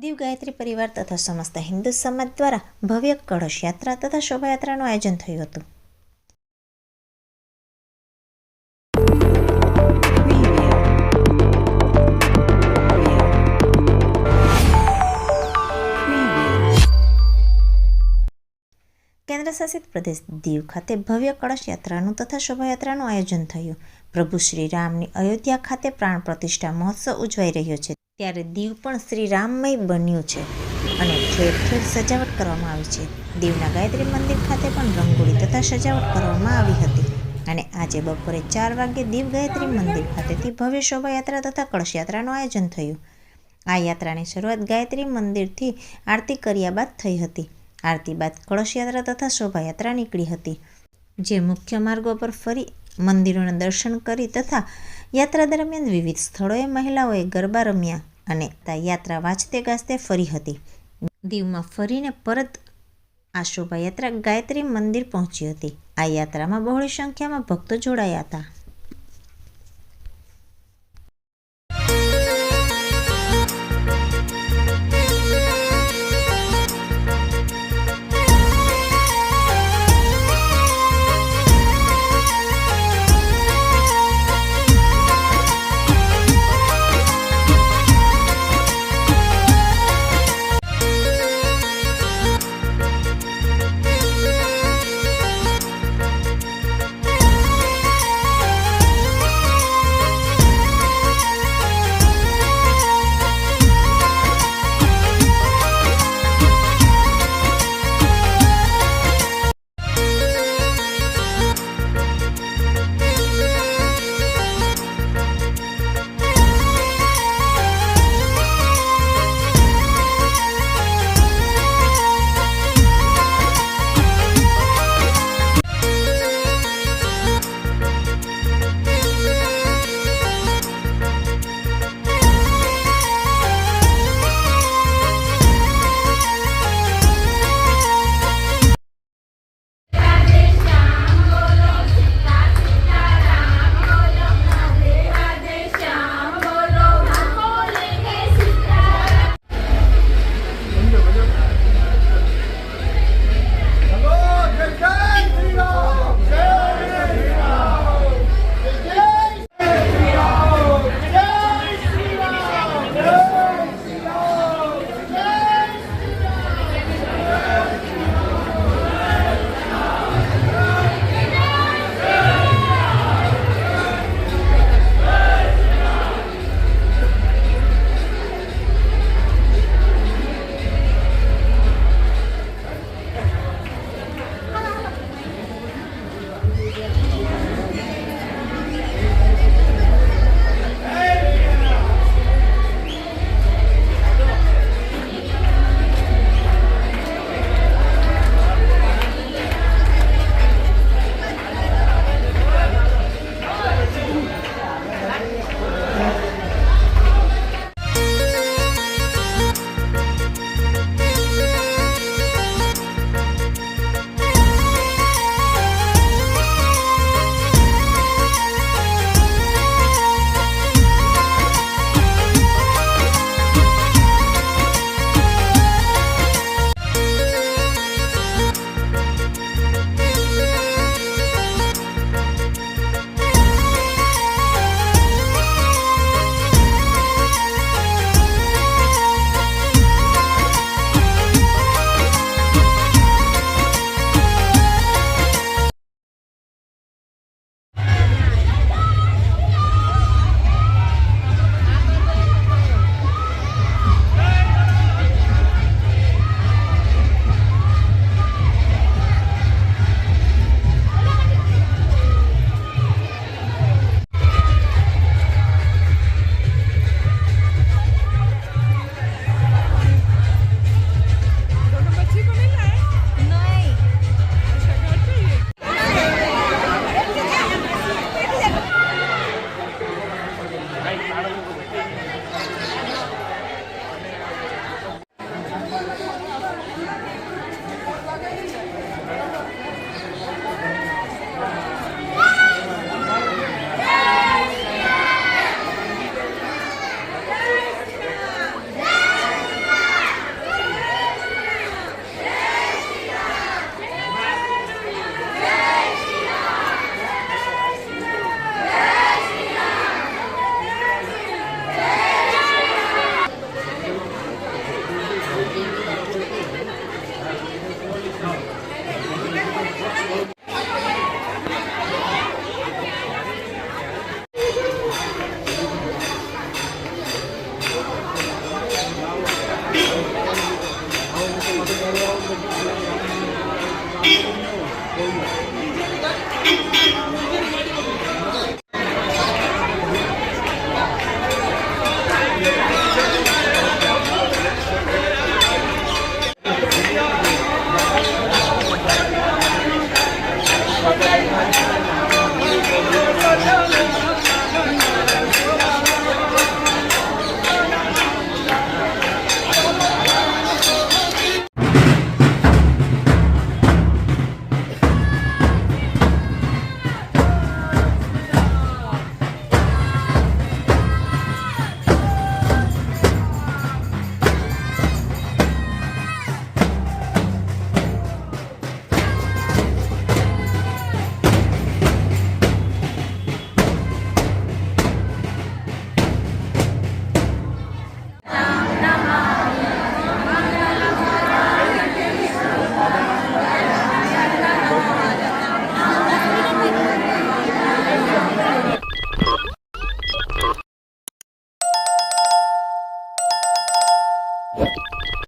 દીવ ગાયત્રી પરિવાર તથા સમસ્ત હિન્દુ સમાજ દ્વારા ભવ્ય કળશ યાત્રા તથા શોભાયાત્રાનું આયોજન થયું હતું. કેન્દ્રશાસિત પ્રદેશ દીવ ખાતે ભવ્ય કળશ યાત્રાનું તથા શોભાયાત્રાનું આયોજન થયું. પ્રભુ શ્રી રામની અયોધ્યા ખાતે પ્રાણ પ્રતિષ્ઠા મહોત્સવ ઉજવાઈ રહ્યો છે, ત્યારે દીવ પણ શ્રી રામમય બન્યું છે અને ઠેર ઠેર સજાવટ કરવામાં આવી છે. દીવના ગાયત્રી મંદિર ખાતે પણ રંગોળી તથા સજાવટ કરવામાં આવી હતી અને આજે બપોરે 4 વાગ્યે દીવ ગાયત્રી મંદિર ખાતેથી ભવ્ય શોભાયાત્રા તથા કળશ યાત્રાનું આયોજન થયું. આ યાત્રાની શરૂઆત ગાયત્રી મંદિરથી આરતી કર્યા બાદ થઈ હતી. આરતી બાદ કળશ યાત્રા તથા શોભાયાત્રા નીકળી હતી, જે મુખ્ય માર્ગો પર ફરી મંદિરોના દર્શન કરી તથા યાત્રા દરમિયાન વિવિધ સ્થળોએ મહિલાઓએ ગરબા રમ્યા અને યાત્રા વાજતે ગાજતે ફરી હતી. દીવમાં ફરીને પરત આ શોભાયાત્રા ગાયત્રી મંદિર પહોંચી હતી. આ યાત્રામાં બહોળી સંખ્યામાં ભક્તો જોડાયા હતા.